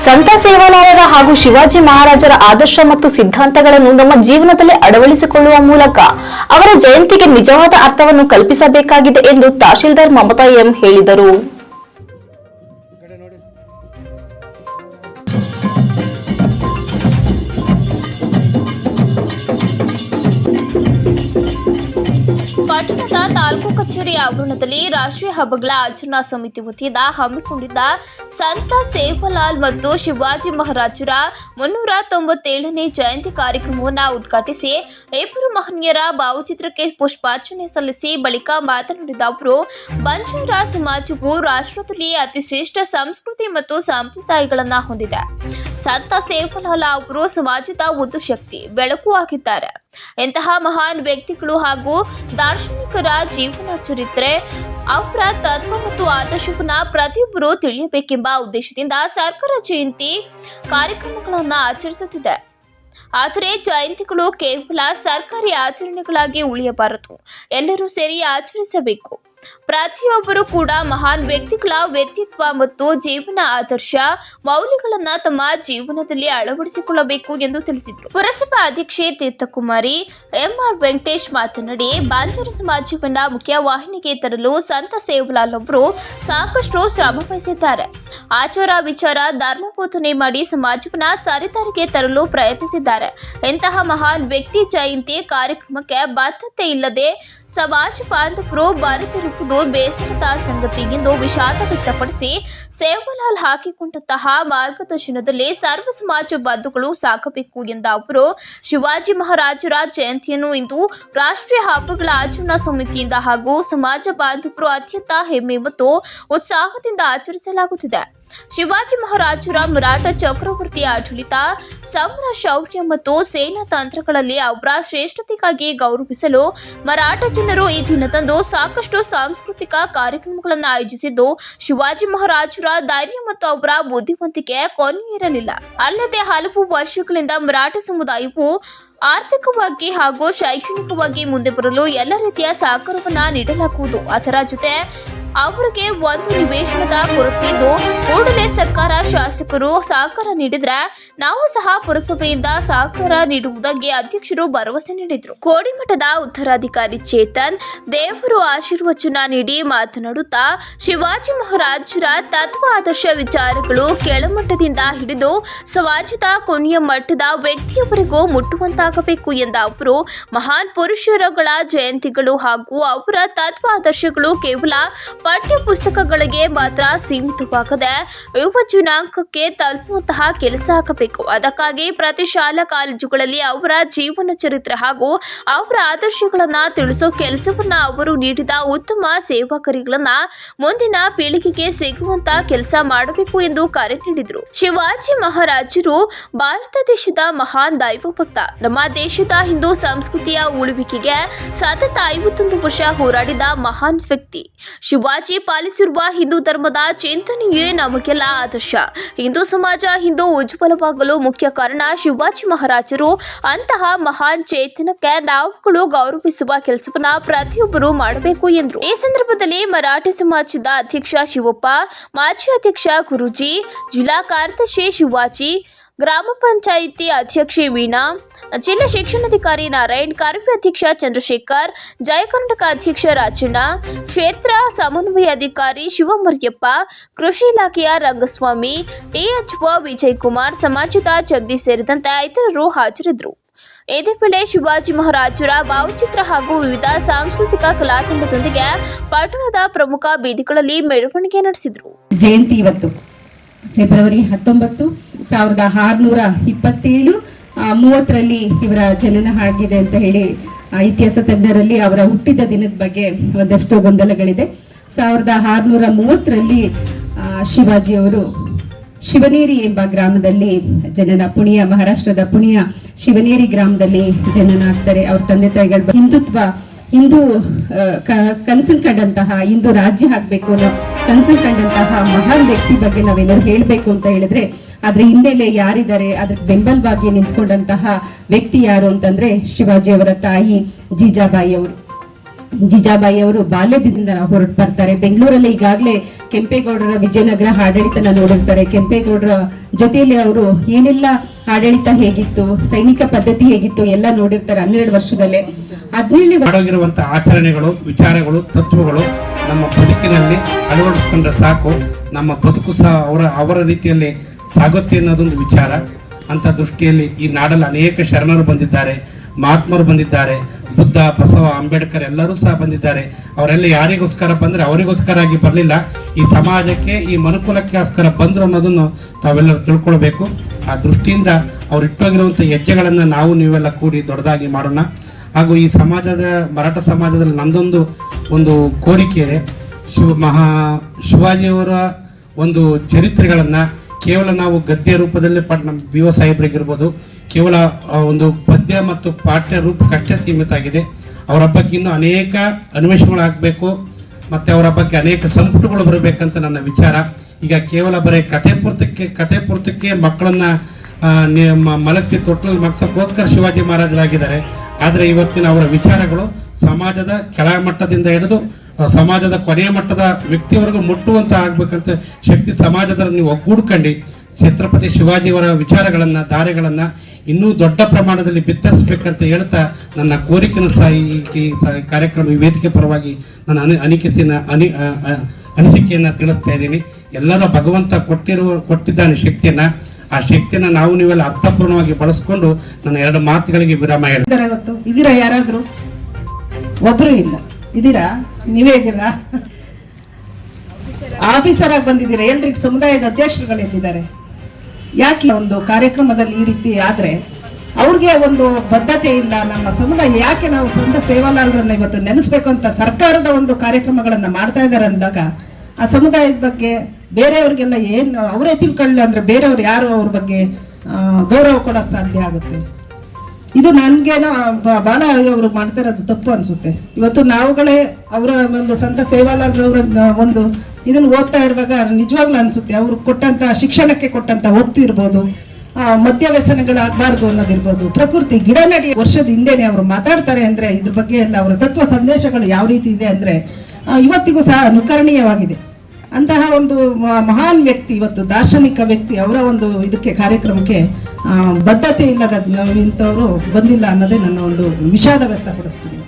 ಸಂತ ಸೇವಾಲಾಲರ ಹಾಗೂ ಶಿವಾಜಿ ಮಹಾರಾಜರ ಆದರ್ಶ ಮತ್ತು ಸಿದ್ಧಾಂತಗಳನ್ನು ನಮ್ಮ ಜೀವನದಲ್ಲಿ ಅಳವಡಿಸಿಕೊಳ್ಳುವ ಮೂಲಕ ಅವರ ಜಯಂತಿಗೆ ನಿಜವಾದ ಅರ್ಥವನ್ನು ಕಲ್ಪಿಸಬೇಕಾಗಿದೆ ಎಂದು ತಹಶೀಲ್ದಾರ್ ಮಮತಾ ಎಂ ಹೇಳಿದರು. ಪಟ್ಟಣದ ತಾಲೂಕು ಕಚೇರಿ ಆವರಣದಲ್ಲಿ ರಾಷ್ಟ್ರೀಯ ಹಬ್ಬಗಳ ಆಚರಣಾ ಸಮಿತಿ ವತಿಯಿಂದ ಹಮ್ಮಿಕೊಂಡಿದ್ದ ಸಂತ ಸೇವಾಲಾಲ್ ಮತ್ತು ಶಿವಾಜಿ ಮಹಾರಾಜರ 397ನೇ ಜಯಂತಿ ಕಾರ್ಯಕ್ರಮವನ್ನು ಉದ್ಘಾಟಿಸಿ ಇಬ್ಬರು ಮಹನೀಯರ ಭಾವಚಿತ್ರಕ್ಕೆ ಪುಷ್ಪಾರ್ಚನೆ ಸಲ್ಲಿಸಿ ಬಳಿಕ ಮಾತನಾಡಿದ ಅವರು, ಬಂಜಾರ ಸಮಾಜವು ರಾಷ್ಟ್ರದಲ್ಲಿ ಅತಿಶ್ರೇಷ್ಠ ಸಂಸ್ಕೃತಿ ಮತ್ತು ಸಂಪ್ರದಾಯಗಳನ್ನು ಹೊಂದಿದೆ. ಸಂತ ಸೇವಾಲಾಲ್ ಅವರು ಸಮಾಜದ ಒಂದು ಶಕ್ತಿ, ಬೆಳಕು ಆಗಿದ್ದಾರೆ. ಇಂತಹ ಮಹಾನ್ ವ್ಯಕ್ತಿಗಳು ಹಾಗೂ ದಾರ್ಶನಿಕರ ಜೀವನ ಚರಿತ್ರೆ, ಅವರ ತತ್ವ ಮತ್ತು ಆದರ್ಶವನ್ನು ಪ್ರತಿಯೊಬ್ಬರು ತಿಳಿಯಬೇಕೆಂಬ ಉದ್ದೇಶದಿಂದ ಸರ್ಕಾರ ಜಯಂತಿ ಕಾರ್ಯಕ್ರಮಗಳನ್ನು ಆಚರಿಸುತ್ತಿದೆ. ಆದರೆ ಜಯಂತಿಗಳು ಕೇವಲ ಸರ್ಕಾರಿ ಆಚರಣೆಗಳಾಗಿ ಉಳಿಯಬಾರದು, ಎಲ್ಲರೂ ಸೇರಿ ಆಚರಿಸಬೇಕು. ಪ್ರತಿಯೊಬ್ಬರು ಕೂಡ ಮಹಾನ್ ವ್ಯಕ್ತಿಗಳ ವ್ಯಕ್ತಿತ್ವ ಮತ್ತು ಜೀವನ ಆದರ್ಶ ಮೌಲ್ಯಗಳನ್ನು ತಮ್ಮ ಜೀವನದಲ್ಲಿ ಅಳವಡಿಸಿಕೊಳ್ಳಬೇಕು ಎಂದು ತಿಳಿಸಿದರು. ಪುರಸಭಾ ಅಧ್ಯಕ್ಷೆ ತೀರ್ಥಕುಮಾರಿ ಎಂಆರ್ ವೆಂಕಟೇಶ್ ಮಾತನಾಡಿ, ಬಂಜಾರ ಸಮಾಜವನ್ನ ಮುಖ್ಯವಾಹಿನಿಗೆ ತರಲು ಸಂತ ಸೇವಾಲಾಲ್ ಅವರು ಸಾಕಷ್ಟು ಶ್ರಮ ವಹಿಸಿದ್ದಾರೆ. ಆಚಾರ ವಿಚಾರ ಧರ್ಮ ಬೋಧನೆ ಮಾಡಿ ಸಮಾಜವನ್ನ ಸರಿದಾರಿಗೆ ತರಲು ಪ್ರಯತ್ನಿಸಿದ್ದಾರೆ. ಇಂತಹ ಮಹಾನ್ ವ್ಯಕ್ತಿ ಜಯಂತಿ ಕಾರ್ಯಕ್ರಮಕ್ಕೆ ಬದ್ಧತೆ ಇಲ್ಲದೆ ಸಮಾಜ ಬಾಂಧವರು ಬರೆದಿರುವುದು ಬೇಸರದ ಸಂಗತಿ ಎಂದು ವಿಷಾದ ವ್ಯಕ್ತಪಡಿಸಿ, ಸೇವಾಲಾಲ್ ಹಾಕಿಕೊಂಡಂತಹ ಮಾರ್ಗದರ್ಶನದಲ್ಲಿ ಸರ್ವ ಸಮಾಜ ಬಂಧುಗಳು ಸಾಗಬೇಕು ಎಂದ ಅವರು, ಶಿವಾಜಿ ಮಹಾರಾಜರ ಜಯಂತಿಯನ್ನು ಇಂದು ರಾಷ್ಟ್ರೀಯ ಹಬ್ಬಗಳ ಆಚರಣಾ ಸಮಿತಿಯಿಂದ ಹಾಗೂ ಸಮಾಜ ಬಾಂಧವರು ಅತ್ಯಂತ ಹೆಮ್ಮೆ ಮತ್ತು ಉತ್ಸಾಹದಿಂದ ಆಚರಿಸಲಾಗುತ್ತಿದೆ. ಶಿವಾಜಿ ಮಹಾರಾಜರ ಮರಾಠ ಚಕ್ರವರ್ತಿ ಆಡಳಿತ, ಸಮರ, ಶೌರ್ಯ ಮತ್ತು ಸೇನಾ ತಂತ್ರಗಳಲ್ಲಿ ಅವರ ಶ್ರೇಷ್ಠತೆಗಾಗಿ ಗೌರವಿಸಲು ಮರಾಠ ಜನರು ಈ ದಿನದಂದು ಸಾಕಷ್ಟು ಸಾಂಸ್ಕೃತಿಕ ಕಾರ್ಯಕ್ರಮಗಳನ್ನು ಆಯೋಜಿಸಿದ್ದು, ಶಿವಾಜಿ ಮಹಾರಾಜರ ಧೈರ್ಯ ಮತ್ತು ಅವರ ಬುದ್ಧಿವಂತಿಕೆ ಕೊನೆಯಿರಲಿಲ್ಲ. ಅಲ್ಲದೆ ಹಲವು ವರ್ಷಗಳಿಂದ ಮರಾಠ ಸಮುದಾಯವು ಆರ್ಥಿಕವಾಗಿ ಹಾಗೂ ಶೈಕ್ಷಣಿಕವಾಗಿ ಮುಂದೆ ಬರಲು ಎಲ್ಲ ರೀತಿಯ ಸಹಕಾರವನ್ನು ನೀಡಲಾಗುವುದು. ಅದರ ಜೊತೆ ಅವರಿಗೆ ಒಂದು ನಿವೇಶನದ ಕೊರತೆಯಿದ್ದು, ಕೂಡಲೇ ಸರ್ಕಾರ ಶಾಸಕರು ಸಹಕಾರ ನೀಡಿದ್ರೆ ನಾವು ಸಹ ಪುರಸಭೆಯಿಂದ ಸಹಕಾರ ನೀಡುವುದಾಗಿ ಅಧ್ಯಕ್ಷರು ಭರವಸೆ ನೀಡಿದರು. ಕೋಡಿಮಠದ ಉತ್ತರಾಧಿಕಾರಿ ಚೇತನ್ ದೇವರು ಆಶೀರ್ವಚನ ನೀಡಿ ಮಾತನಾಡುತ್ತಾ, ಶಿವಾಜಿ ಮಹಾರಾಜರ ತತ್ವ ಆದರ್ಶ ವಿಚಾರಗಳು ಕೆಳಮಟ್ಟದಿಂದ ಹಿಡಿದು ಸಮಾಜದ ಕೊನೆಯ ಮಟ್ಟದ ವ್ಯಕ್ತಿಯವರೆಗೂ ಮುಟ್ಟುವಂತಾಗಬೇಕು ಎಂದ ಅವರು, ಮಹಾನ್ ಪುರುಷರುಗಳ ಜಯಂತಿಗಳು ಹಾಗೂ ಅವರ ತತ್ವ ಆದರ್ಶಗಳು ಕೇವಲ ಪಠ್ಯ ಪುಸ್ತಕಗಳಿಗೆ ಮಾತ್ರ ಸೀಮಿತವಾಗದೆ ಯುವ ಜನಾಂಗಕ್ಕೆ ತಲುಪುವಂತಹ ಕೆಲಸ ಆಗಬೇಕು. ಅದಕ್ಕಾಗಿ ಪ್ರತಿ ಶಾಲಾ ಕಾಲೇಜುಗಳಲ್ಲಿ ಅವರ ಜೀವನ ಚರಿತ್ರೆ ಹಾಗೂ ಅವರ ಆದರ್ಶಗಳನ್ನ ತಿಳಿಸೋ ಕೆಲಸವನ್ನ ಅವರು ನೀಡಿದ ಉತ್ತಮ ಸೇವಾಕಾರಿಗಳನ್ನ ಮುಂದಿನ ಪೀಳಿಗೆಗೆ ಸಿಗುವಂತ ಕೆಲಸ ಮಾಡಬೇಕು ಎಂದು ಕರೆ ನೀಡಿದರು. ಶಿವಾಜಿ ಮಹಾರಾಜರು ಭಾರತ ದೇಶದ ಮಹಾನ್ ದೈವ ಭಕ್ತ. ನಮ್ಮ ದೇಶದ ಹಿಂದೂ ಸಂಸ್ಕೃತಿಯ ಉಳಿವಿಕೆಗೆ ಸತತ 51 ವರ್ಷ ಹೋರಾಡಿದ ಮಹಾನ್ ವ್ಯಕ್ತಿ. ಶಿವಾಜಿ ಪಾಲಿಸಿರುವ ಹಿಂದೂ ಧರ್ಮದ ಚಿಂತನೆಯೇ ನಮಗೆಲ್ಲ ಆದರ್ಶ. ಹಿಂದೂ ಸಮಾಜ ಹಿಂದೂ ಉಜ್ವಲವಾಗಲು ಮುಖ್ಯ ಕಾರಣ ಶಿವಾಜಿ ಮಹಾರಾಜರು. ಅಂತಹ ಮಹಾನ್ ಚೇತನಕ್ಕೆ ನಾವುಗಳು ಗೌರವಿಸುವ ಕೆಲಸವನ್ನ ಪ್ರತಿಯೊಬ್ಬರು ಮಾಡಬೇಕು ಎಂದರು. ಈ ಸಂದರ್ಭದಲ್ಲಿ ಮರಾಠಿ ಸಮಾಜದ ಅಧ್ಯಕ್ಷ ಶಿವಪ್ಪ, ಮಾಜಿ ಅಧ್ಯಕ್ಷ ಗುರುಜಿ, ಜಿಲ್ಲಾ ಕಾರ್ಯದರ್ಶಿ ಶಿವಾಜಿ, ಗ್ರಾಮ ಪಂಚಾಯಿತಿ ಅಧ್ಯಕ್ಷೆ ವೀಣಾ, ಜಿಲ್ಲಾ ಶಿಕ್ಷಣಾಧಿಕಾರಿ ನಾರಾಯಣ್, ಕಾರ್ಯ ಅಧ್ಯಕ್ಷ ಚಂದ್ರಶೇಖರ್, ಜಯ ಕರ್ನಾಟಕ ಅಧ್ಯಕ್ಷ ರಾಜಣ್ಣ, ಕ್ಷೇತ್ರ ಸಮನ್ವಯಾಧಿಕಾರಿ ಶಿವಮರ್ಯಪ್ಪ, ಕೃಷಿ ಇಲಾಖೆಯ ರಂಗಸ್ವಾಮಿ, ಟಿಎಚ್ಒ ವಿಜಯಕುಮಾರ್, ಸಮಾಜದ ಜಗದೀಶ್ ಸೇರಿದಂತೆ ಇತರರು ಹಾಜರಿದ್ದರು. ಇದೇ ವೇಳೆ ಶಿವಾಜಿ ಮಹಾರಾಜರ ಭಾವಚಿತ್ರ ಹಾಗೂ ವಿವಿಧ ಸಾಂಸ್ಕೃತಿಕ ಕಲಾತಂಡದೊಂದಿಗೆ ಪಟ್ಟಣದ ಪ್ರಮುಖ ಬೀದಿಗಳಲ್ಲಿ ಮೆರವಣಿಗೆ ನಡೆಸಿದರು. ಜಯಂತಿ ಇವತ್ತು ಫೆಬ್ರವರಿ 19, 1627 30ರಲ್ಲಿ ಇವರ ಜನನ ಆಗಿದೆ ಅಂತ ಹೇಳಿ ಇತಿಹಾಸ ತಜ್ಞರಲ್ಲಿ ಅವರ ಹುಟ್ಟಿದ ದಿನದ ಬಗ್ಗೆ ಒಂದಷ್ಟು ಗೊಂದಲಗಳಿದೆ. 1630ರಲ್ಲಿ ಶಿವಾಜಿಯವರು ಶಿವನೇರಿ ಎಂಬ ಗ್ರಾಮದಲ್ಲಿ ಜನನ, ಪುಣಿಯ, ಮಹಾರಾಷ್ಟ್ರದ ಪುಣಿಯ ಶಿವನೇರಿ ಗ್ರಾಮದಲ್ಲಿ ಜನನ ಆಗ್ತಾರೆ. ಅವ್ರ ತಂದೆ ತಾಯಿಗಳು ಹಿಂದೂ ಕನಸನ್ ಕಂಡಂತಹ ಹಿಂದೂ ರಾಜ್ಯ ಆಗ್ಬೇಕು ಅನ್ನೋ ಕನಸನ್ ಕಂಡಂತಹ ಮಹಾನ್ ವ್ಯಕ್ತಿ ಬಗ್ಗೆ ನಾವೇನಾದ್ರು ಹೇಳ್ಬೇಕು ಅಂತ ಹೇಳಿದ್ರೆ ಅದ್ರ ಹಿನ್ನೆಲೆ ಯಾರಿದ್ದಾರೆ, ಅದಕ್ಕೆ ಬೆಂಬಲವಾಗಿ ನಿಂತ್ಕೊಂಡಂತಹ ವ್ಯಕ್ತಿ ಯಾರು ಅಂತಂದ್ರೆ ಶಿವಾಜಿ ಅವರ ತಾಯಿ ಜೀಜಾಬಾಯಿ ಅವರು. ಜಿಜಾಬಾಯಿ ಅವರು ಬಾಲ್ಯದಿಂದ ಹೊರಟು ಬರ್ತಾರೆ. ಬೆಂಗಳೂರಲ್ಲಿ ಈಗಾಗಲೇ ಕೆಂಪೇಗೌಡರ ವಿಜಯನಗರ ಆಡಳಿತನ ನೋಡಿರ್ತಾರೆ. ಕೆಂಪೇಗೌಡರ ಜೊತೆಯಲ್ಲಿ ಅವರು ಏನೆಲ್ಲ ಆಡಳಿತ ಹೇಗಿತ್ತು, ಸೈನಿಕ ಪದ್ಧತಿ ಹೇಗಿತ್ತು ಎಲ್ಲ ನೋಡಿರ್ತಾರೆ 12 ವರ್ಷದಲ್ಲೇ. 17 ಮಾಡೋಗಿರುವಂತಹ ಆಚರಣೆಗಳು, ವಿಚಾರಗಳು, ತತ್ವಗಳು ನಮ್ಮ ಬದುಕಿನಲ್ಲಿ ಅಳವಡಿಸ್ಕೊಂಡ್ರೆ ಸಾಕು, ನಮ್ಮ ಬದುಕು ಸಹ ಅವರ ರೀತಿಯಲ್ಲಿ ಸಾಗುತ್ತೆ ಅನ್ನೋದೊಂದು ವಿಚಾರ. ಅಂತ ದೃಷ್ಟಿಯಲ್ಲಿ ಈ ನಾಡಲ್ಲಿ ಅನೇಕ ಶರಣರು ಬಂದಿದ್ದಾರೆ, ಮಹಾತ್ಮರು ಬಂದಿದ್ದಾರೆ, ಬುದ್ಧ, ಬಸವ, ಅಂಬೇಡ್ಕರ್ ಎಲ್ಲರೂ ಸಹ ಬಂದಿದ್ದಾರೆ. ಅವರೆಲ್ಲ ಯಾರಿಗೋಸ್ಕರ ಬಂದರೆ ಅವರಿಗೋಸ್ಕರ ಆಗಿ ಬರಲಿಲ್ಲ, ಈ ಸಮಾಜಕ್ಕೆ, ಈ ಮನುಕುಲಕ್ಕೋಸ್ಕರ ಬಂದರು ಅನ್ನೋದನ್ನು ತಾವೆಲ್ಲರೂ ತಿಳ್ಕೊಳ್ಬೇಕು. ಆ ದೃಷ್ಟಿಯಿಂದ ಅವ್ರು ಇಟ್ಟೋಗಿರುವಂಥ ಹೆಜ್ಜೆಗಳನ್ನು ನಾವು ನೀವೆಲ್ಲ ಕೂಡಿ ದೊಡ್ಡದಾಗಿ ಮಾಡೋಣ. ಹಾಗೂ ಈ ಸಮಾಜದ, ಮರಾಠ ಸಮಾಜದಲ್ಲಿ ನಂದೊಂದು ಕೋರಿಕೆ ಇದೆ. ಶಿವಾಜಿಯವರ ಒಂದು ಚರಿತ್ರೆಗಳನ್ನು ಕೇವಲ ನಾವು ಗದ್ಯ ರೂಪದಲ್ಲಿ ನಮ್ಮ ಬಿ.ಒ. ಸಾಹೇಬರಿಗಿರ್ಬೋದು ಕೇವಲ ಒಂದು ಪದ್ಯ ಮತ್ತು ಪಾಠ್ಯ ರೂಪಕ್ಕಷ್ಟೇ ಸೀಮಿತ ಆಗಿದೆ. ಅವರ ಬಗ್ಗೆ ಇನ್ನೂ ಅನೇಕ ಅನ್ವೇಷಣೆಗಳಾಗಬೇಕು ಮತ್ತು ಅವರ ಬಗ್ಗೆ ಅನೇಕ ಸಂಪುಟಗಳು ಬರಬೇಕಂತ ನನ್ನ ವಿಚಾರ. ಈಗ ಕೇವಲ ಬರೀ ಕತೆ ಪೂರ್ತಕ್ಕೆ ಮಕ್ಕಳನ್ನು ಮಲಗಿಸಿ ತೊಟ್ಟಲ್ಲಿ ಮಗ್ಸೋಕ್ಕೋಸ್ಕರ ಶಿವಾಜಿ ಮಹಾರಾಜರಾಗಿದ್ದಾರೆ. ಆದರೆ ಇವತ್ತಿನ ಅವರ ವಿಚಾರಗಳು ಸಮಾಜದ ಕೆಳಮಟ್ಟದಿಂದ ಹಿಡಿದು ಸಮಾಜದ ಕೊನೆಯ ಮಟ್ಟದ ವ್ಯಕ್ತಿಯವರೆಗೂ ಮುಟ್ಟುವಂತ ಆಗ್ಬೇಕಂತ ಶಕ್ತಿ ಸಮಾಜದಲ್ಲಿ ನೀವು ಒಗ್ಗೂಡ್ಕೊಂಡು ಛತ್ರಪತಿ ಶಿವಾಜಿಯವರ ವಿಚಾರಗಳನ್ನು, ದಾರಿಗಳನ್ನು ಇನ್ನೂ ದೊಡ್ಡ ಪ್ರಮಾಣದಲ್ಲಿ ಬಿತ್ತರಿಸಬೇಕಂತ ಹೇಳ್ತಾ ನನ್ನ ಕೋರಿಕೆಯನ್ನು ಸಹ ಈ ಕಾರ್ಯಕ್ರಮ, ಈ ವೇದಿಕೆ ಪರವಾಗಿ ನಾನು ಅನಿಸಿಕೆಯನ್ನು ತಿಳಿಸ್ತಾ ಇದ್ದೀನಿ. ಎಲ್ಲರ ಭಗವಂತ ಕೊಟ್ಟಿದ್ದಾನೆ ಶಕ್ತಿಯನ್ನು. ಆ ಶಕ್ತಿಯನ್ನು ನಾವು ನೀವೆಲ್ಲ ಅರ್ಥಪೂರ್ಣವಾಗಿ ಬಳಸ್ಕೊಂಡು ನನ್ನ 2 ಮಾತುಗಳಿಗೆ ವಿರಾಮ ಹೇಳ್ತಾರೆ. ಇವತ್ತು ಇದೀರಾ? ಯಾರಾದ್ರೂ ಒಬ್ರು ಇಲ್ಲ. ಇದೀರಾ? ನೀವೇ ಇದ್ದೀರಾ? ಆಫೀಸರ್ ಆಗಿ ಬಂದಿದ್ದೀರಾ? ಎಲ್ರಿಗೂ ಸಮುದಾಯದ ಅಧ್ಯಕ್ಷರುಗಳು ಎಲ್ಲಿದ್ದಾರೆ? ಯಾಕೆ ಒಂದು ಕಾರ್ಯಕ್ರಮದಲ್ಲಿ ಈ ರೀತಿ ಆದ್ರೆ ಅವ್ರಿಗೆ ಒಂದು ಬದ್ಧತೆ ಇಲ್ಲ. ನಮ್ಮ ಸಮುದಾಯ ಯಾಕೆ ನಾವು ಸ್ವಂತ ಸೇವಾಲಾಲರನ್ನ ಇವತ್ತು ನೆನೆಸ್ಬೇಕು ಅಂತ ಸರ್ಕಾರದ ಒಂದು ಕಾರ್ಯಕ್ರಮಗಳನ್ನ ಮಾಡ್ತಾ ಇದ್ದಾರೆ ಅಂದಾಗ ಆ ಸಮುದಾಯದ ಬಗ್ಗೆ ಬೇರೆಯವ್ರಿಗೆಲ್ಲ ಏನು ಅವರೇ ತಿಳ್ಕೊಳ್ಳ ಅಂದ್ರೆ ಬೇರೆಯವ್ರು ಯಾರು ಅವ್ರ ಬಗ್ಗೆ ಗೌರವ ಕೊಡೋಕೆ ಸಾಧ್ಯ ಆಗುತ್ತೆ? ಇದು ನನ್ಗೇನೋ ಬಹಳ ಅವರು ಮಾಡ್ತಾ ಇರೋದು ತಪ್ಪು ಅನ್ಸುತ್ತೆ. ಇವತ್ತು ನಾವುಗಳೇ ಅವರ ಒಂದು ಸಂತ ಸೇವಾಲಾಲರವರ ಒಂದು ಇದನ್ನ ಓದ್ತಾ ಇರುವಾಗ ನಿಜವಾಗ್ಲೂ ಅನ್ಸುತ್ತೆ ಅವ್ರು ಕೊಟ್ಟಂತ ಶಿಕ್ಷಣಕ್ಕೆ ಕೊಟ್ಟಂತ ಒತ್ತು ಇರ್ಬೋದು, ಮದ್ಯ ವ್ಯಸನಗಳಾಗಬಾರ್ದು ಅನ್ನೋದಿರ್ಬೋದು, ಪ್ರಕೃತಿ ಗಿಡ ನಡಿ ವರ್ಷದ ಹಿಂದೆನೆ ಅವರು ಮಾತಾಡ್ತಾರೆ ಅಂದ್ರೆ ಇದ್ರ ಬಗ್ಗೆ ಎಲ್ಲ ಅವರ ತತ್ವ ಸಂದೇಶಗಳು ಯಾವ ರೀತಿ ಇದೆ ಅಂದ್ರೆ ಇವತ್ತಿಗೂ ಸಹ ಅನುಕರಣೀಯವಾಗಿದೆ. ಅಂತಹ ಒಂದು ಮಹಾನ್ ವ್ಯಕ್ತಿ, ಇವತ್ತು ದಾರ್ಶನಿಕ ವ್ಯಕ್ತಿ, ಅವರ ಒಂದು ಇದಕ್ಕೆ ಕಾರ್ಯಕ್ರಮಕ್ಕೆ ಬದ್ಧತೆ ಇಲ್ಲದ ಇಂಥವರು ಬಂದಿಲ್ಲ ಅನ್ನೋದೇ ನನ್ನ ಒಂದು ವಿಷಾದ ವ್ಯಕ್ತಪಡಿಸ್ತೀನಿ.